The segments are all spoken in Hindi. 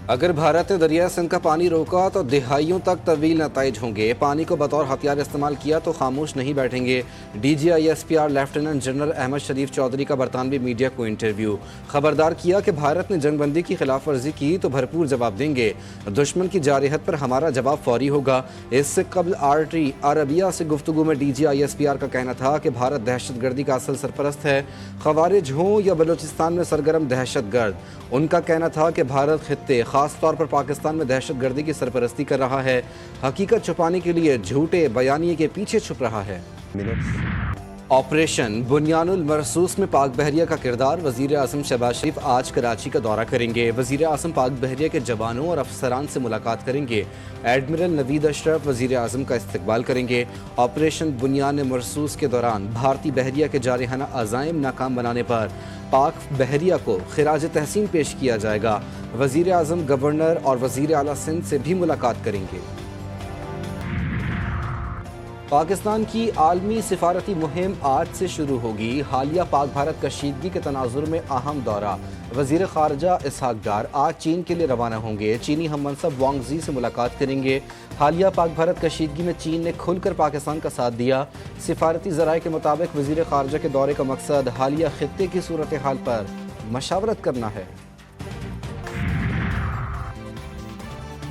अगर भारत ने दरिया सिंध का पानी रोका तो दिहाइयों तक तवील नताइज होंगे। पानी को बतौर हथियार इस्तेमाल किया तो खामोश नहीं बैठेंगे। DGISPR लेफ्टिनेंट जनरल अहमद शरीफ चौधरी का बरतानवी मीडिया को इंटरव्यू। खबरदार किया कि भारत ने जंगबंदी की खिलाफ वर्जी की तो भरपूर जवाब देंगे। दुश्मन की जारहत पर हमारा जवाब फौरी होगा। इससे कबल RT अरबिया से गुफ्तगू में DGISPR का कहना था कि भारत दहशतगर्दी का असल सरपरस्त है, खवारिज हों या बलूचिस्तान में सरगर्म दहशतगर्द। उनका कहना था कि भारत खित्ते खास तौर पर पाकिस्तान में दहशतगर्दी की सरपरस्ती कर रहा है, हकीकत छुपाने के लिए झूठे बयानिए के पीछे छुप रहा है। ऑपरेशन बुनियानुल मरसूस में पाक बहरिया का किरदार। वज़ीर आज़म शहबाज शरीफ आज कराची का दौरा करेंगे। वज़ीर आज़म पाक बहरिया के जवानों और अफसरान से मुलाकात करेंगे। एडमिरल नवीद अशरफ वज़ीर आज़म का इस्तकबाल करेंगे। ऑपरेशन बुनियान मरसूस के दौरान भारतीय बहरिया के जारहाना अज़ाइम नाकाम बनाने पर पाक बहरिया को खिराज तहसीन पेश किया जाएगा। वज़ीर आज़म गवर्नर और वज़ीर आला सिंध से भी मुलाकात करेंगे। पाकिस्तान की आलमी सिफारती मुहिम आज से शुरू होगी। हालिया पाक भारत कशीदगी के तनाजुर में अहम दौरा। वज़ीर ख़ारजा इसहाक डार आज चीन के लिए रवाना होंगे। चीनी हम मनसब वांग ज़ी से मुलाकात करेंगे। हालिया पाक भारत कशीदगी में चीन ने खुलकर पाकिस्तान का साथ दिया। सिफारती ज़राए के मुताबिक वज़ीर ख़ारजा के दौरे का मकसद हालिया खित्ते की सूरत हाल पर मशावरत करना है।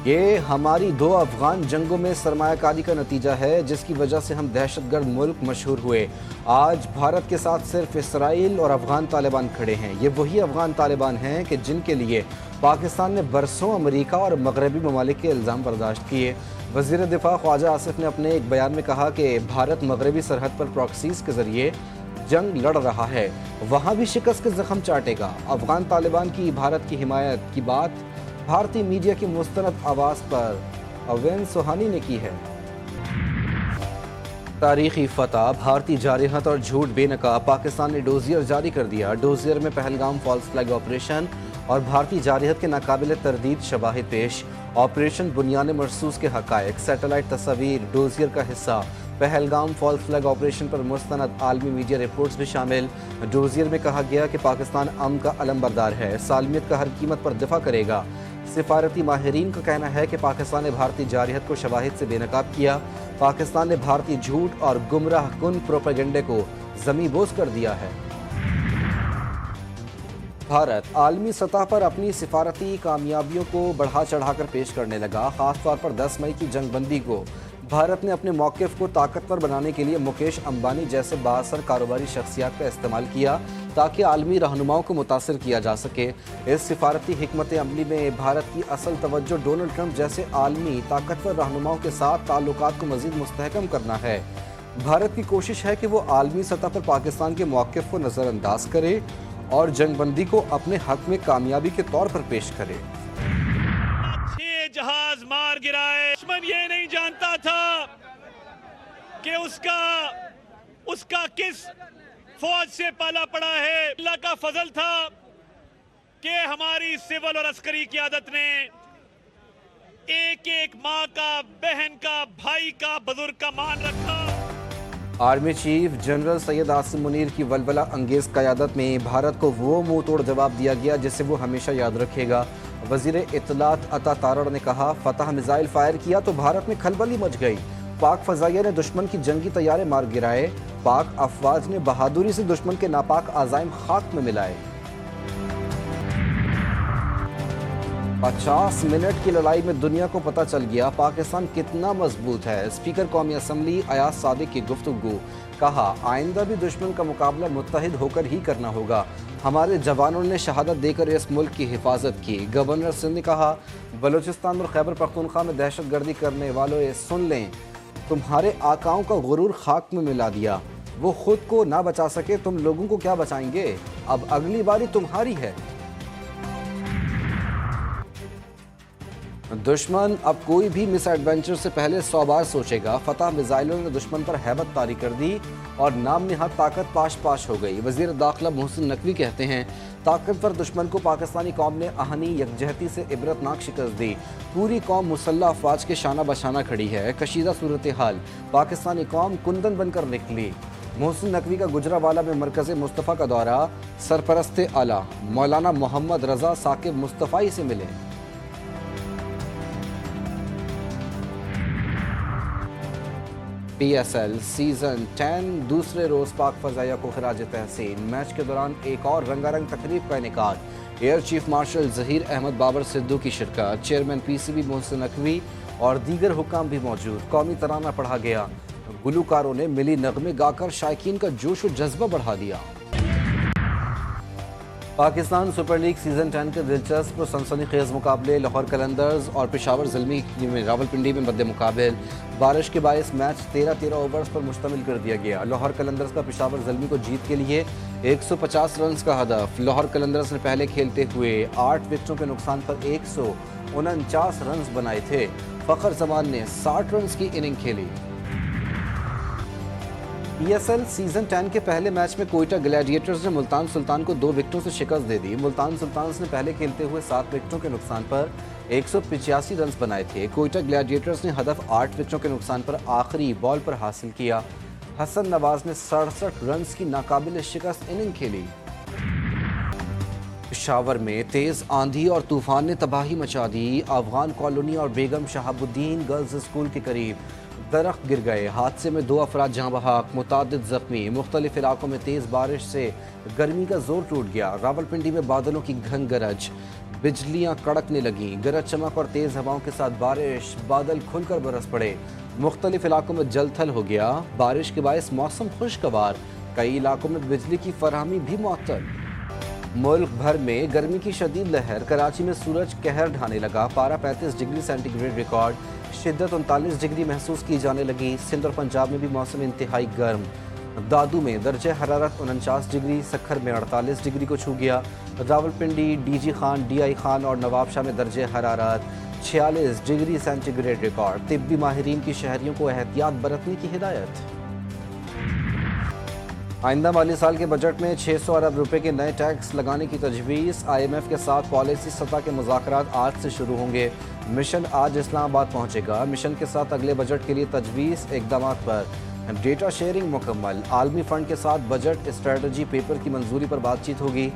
ये हमारी 2 अफगान जंगों में सरमायाकारी का नतीजा है, जिसकी वजह से हम दहशतगर्द मुल्क मशहूर हुए। आज भारत के साथ सिर्फ इसराइल और अफगान तालिबान खड़े हैं। ये वही अफगान तालिबान हैं कि जिनके लिए पाकिस्तान ने बरसों अमेरिका और मगरबी ममालिक के इल्ज़ाम बर्दाश्त किए। वज़ीर दिफा ख्वाजा आसिफ ने अपने एक बयान में कहा कि भारत मगरबी सरहद पर प्रॉक्सीज़ के ज़रिए जंग लड़ रहा है, वहाँ भी शिकस्त के ज़ख्म चाटेगा। अफगान तालिबान की भारत की हिमायत की बात भारतीय मीडिया की मुस्तनद आवाज़ पर अवेन सुहानी ने की है। तारीखी फतह, भारतीय जारहत और झूठ बेनकाब। पाकिस्तान ने डोजियर जारी कर दिया। डोजियर में पहलगाम फॉल्स फ्लैग ऑपरेशन और भारतीय जारहत के नाकाबिल तरदीद शवाहिद पेश। ऑपरेशन बुनियान मरसूस के हकायक, सैटेलाइट तस्वीर डोजियर का हिस्सा। पहलगाम फॉल्स फ्लैग ऑपरेशन पर मुस्तनद आलमी मीडिया रिपोर्ट्स भी शामिल। डोजियर में कहा गया कि पाकिस्तान अमन का अलमबरदार है, सालमियत का हर कीमत पर दिफा करेगा। सिफारती माहिरीन का कहना है कि पाकिस्तान ने भारतीय जारहत को शवाहिद से बेनकाब किया। पाकिस्तान ने भारतीय झूठ और गुमराह कुन प्रोपेगेंडे को ज़मींबोस कर दिया है। भारत आलमी सतह पर अपनी सिफारती कामयाबियों को बढ़ा चढ़ाकर पेश करने लगा। खासतौर पर 10 मई की जंगबंदी को भारत ने अपने मौक़िफ़ को ताकतवर बनाने के लिए मुकेश अंबानी जैसे बाअसर कारोबारी शख्सियात का इस्तेमाल किया, ताकि आलमी रहनुमाओं को मुतासिर किया जा सके। इस सिफारती हिकमत अमली में भारत की असल तवज्जो डोनाल्ड ट्रंप जैसे आलमी ताकतवर रहनुमाओं के साथ ताल्लुकात को मज़ीद मुस्तहकम करना है। भारत की कोशिश है कि वो आलमी सतह पर पाकिस्तान के मौक़िफ़ को नज़रअंदाज करे और जंगबंदी को अपने हक में कामयाबी के तौर पर पेश करे। 6 जहाज मार गिराए। दुश्मन ये नहीं जानता था कि उसका किस फौज से पाला पड़ा है। अल्लाह का फजल था कि हमारी सिविल और अस्करी क़यादत ने एक एक माँ का, बहन का, भाई का, बुजुर्ग का मान रखा। Army chief general Syed Asim Munir की वलवला अंगेज क़यादत में भारत को वो मुंह तोड़ जवाब दिया गया जिसे वो हमेशा याद रखेगा। वज़ीर इत्तलात अता तारड़ ने कहा, फतह मिसाइल फायर किया तो भारत में खलबली मच गई। पाक फ़ज़ाइया ने दुश्मन की जंगी तैयारे मार गिराए। पाक अफवाज ने बहादुरी से दुश्मन के नापाक आज़ाइम खाक में मिलाए। 50 मिनट की लड़ाई में दुनिया को पता चल गया पाकिस्तान कितना मजबूत है। स्पीकर कौमी असम्बली अयाज सादिक की गुफ्तगू। कहा, आइंदा भी दुश्मन का मुकाबला मुत्तहिद होकर ही करना होगा। हमारे जवानों ने शहादत देकर इस मुल्क की हिफाजत की। गवर्नर सिंध ने कहा, बलूचिस्तान और खैबर पख्तूनख्वा में दहशतगर्दी करने वालों ये सुन लें, तुम्हारे आकाओं का गुरूर खाक में मिला दिया। वो खुद को ना बचा सके, तुम लोगों को क्या बचाएंगे? अब अगली बारी तुम्हारी है। दुश्मन अब कोई भी मिस एडवेंचर से पहले 100 बार सोचेगा। फतह मिसाइलों ने दुश्मन पर हैबत तारी कर दी और नाम निहाद ताकत पाश पाश हो गई। वज़ीर दाखिला मोहसिन नकवी कहते हैं, ताकतवर दुश्मन को पाकिस्तानी कौम ने आहनी यकजहती से इबरतनाक शिकस्त दी। पूरी कौम मुसल्लह अफवाज के शाना बशाना खड़ी है। कशीदा सूरत हाल, पाकिस्तानी कौम कुंदन बनकर निकली। मोहसिन नकवी का गुजरावाला में मरकज़ मुस्तफ़ा का दौरा। सरपरस्त आला मौलाना मोहम्मद रज़ा साकिब मुस्तफ़ाई से मिले। PSL सीजन 10 दूसरे रोज पाक फजाइया को खराज तहसीन। मैच के दौरान एक और रंगारंग तकरीब का इनेकाद। Air chief marshal Zaheer Ahmed Babar Sidhu की शिरकत, चेयरमैन PCB मोहसिन नकवी और दीगर हुक्काम भी मौजूद। कौमी तराना पढ़ा गया, गुलकारों ने मिली नगमे गाकर शायकीन का जोश और जज्बा बढ़ा दिया। पाकिस्तान सुपर लीग सीजन 10 के दिलचस्प और सनसनीखेज मुकाबले लाहौर कलंदर्स और पेशावर ज़ल्मी में रावलपिंडी में मद्दे मुकाबल। बारिश के बायस मैच 13 ओवर्स पर मुश्तमिल कर दिया गया। लाहौर कलंदर्स का पेशावर ज़ल्मी को जीत के लिए 150 रन का हदफ। लाहौर कलंदर्स ने पहले खेलते हुए 8 विकेटों के नुकसान पर 149 रन बनाए थे। फ़खर जमान ने 60 रन की इनिंग खेली। PSL सीजन 10 के पहले मैच में कोयटा ग्लैडिएटर्स ने मुल्तान सुल्तान को 2 विकेटों से शिकस्त दे दी। मुल्तान सुल्तान ने पहले खेलते हुए 7 विकेटों के नुकसान पर 185 रन बनाए थे। कोयटा ग्लैडिएटर्स ने हदफ 8 विकेटों के नुकसान पर आखिरी बॉल पर हासिल किया। हसन नवाज ने 67 रन की नाकाबिल शिकस्त इनिंग खेली। पेशावर में तेज आंधी और तूफान ने तबाही मचा दी। अफगान कॉलोनी और बेगम शहाबुद्दीन गर्ल्स स्कूल के करीब दरख्त गिर गए। हादसे में 2 अफराद जहाँ बहक, मुतादिद जख्मी। मुख्तलिफ इलाकों में तेज़ बारिश से गर्मी का जोर टूट गया। रावलपिंडी में बादलों की घन गरज, बिजलियाँ कड़कने लगीं। गरज चमक और तेज़ हवाओं के साथ बारिश, बादल खुलकर बरस पड़े। मुख्तलिफ इलाकों में जलथल हो गया। बारिश के बायस मौसम खुशगवार, कई इलाकों में बिजली की फराहमी भी मुअत्तल। मुल्क भर में गर्मी की शदीद लहर। कराची में सूरज कहर ढाने लगा। पारा 35 डिग्री सेंटीग्रेड रिकॉर्ड, शिद्दत 39 डिग्री महसूस की जाने लगी। सिंध और पंजाब में भी मौसम इंतहाई गर्म। दादू में दर्जे हरारत 49 डिग्री, सखर में 48 डिग्री को छू गया। रावलपिंडी, DG खान, DI खान और नवाबशाह में दर्जे हरारत 46 डिग्री सेंटीग्रेड रिकॉर्ड। तिब्बी माहिरीन की शहरियों को एहतियात बरतने की हिदायत। आइंदा माली साल के बजट में 600 अरब रुपए के नए टैक्स लगाने की तजवीज़। IMF के साथ पॉलिसी सतह के मुज़ाकरात आज से शुरू होंगे। मिशन आज इस्लामाबाद पहुंचेगा। मिशन के साथ अगले बजट के लिए तजवीज़ इक़दामात पर डेटा शेयरिंग मुकम्मल। आलमी फ़ंड के साथ बजट स्ट्रेटजी पेपर की मंजूरी पर बातचीत होगी।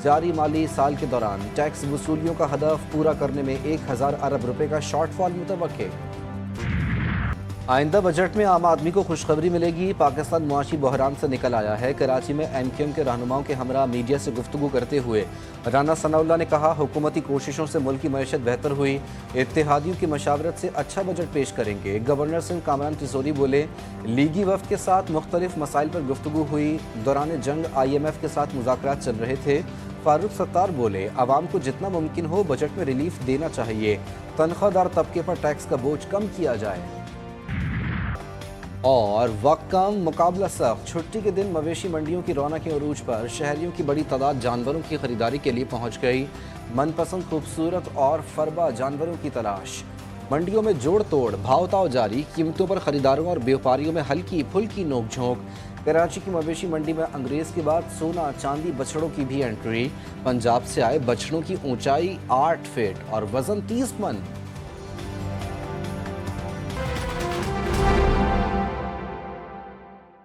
जारी माली साल के दौरान टैक्स वसूलियों का हदफ पूरा करने में 1000 अरब रुपए का शॉर्टफॉल मुतवक्के। आइंदा बजट में आम आदमी को खुशखबरी मिलेगी। पाकिस्तान मुआशी बहरान से निकल आया है। कराची में MQM के रहनुमाओं के हमरा मीडिया से गुफ्तगू करते हुए राना सनाउल्लाह ने कहा, हुकूमती कोशिशों से मुल्क की मईशत बेहतर हुई। इत्तेहादियों की मशावरत से अच्छा बजट पेश करेंगे। गवर्नर सिंध कामरान तिसोरी बोले, लीगी वफ्द के साथ मुख्तलिफ मसाइल पर गुफ्तगू हुई। दौरान जंग IMF के साथ मुज़ाकरात चल रहे थे। फारूक सत्तार बोले, आवाम को जितना मुमकिन हो बजट में रिलीफ देना चाहिए। तनख्वाहदार तबके पर टैक्स का बोझ कम किया जाए। और वक्त कम, मुकाबला सख्त। छुट्टी के दिन मवेशी मंडियों की रौनक के अरूज पर शहरियों की बड़ी तादाद जानवरों की खरीदारी के लिए पहुंच गई। मनपसंद खूबसूरत और फरबा जानवरों की तलाश। मंडियों में जोड़ तोड़, भाव ताव जारी। कीमतों पर खरीदारों और व्यापारियों में हल्की फुल्की नोक-झोंक। कराची की मवेशी मंडी में अंग्रेज़ के बाद सोना चांदी बछड़ों की भी एंट्री। पंजाब से आए बछड़ों की ऊंचाई 8 फीट और वजन 30 मन।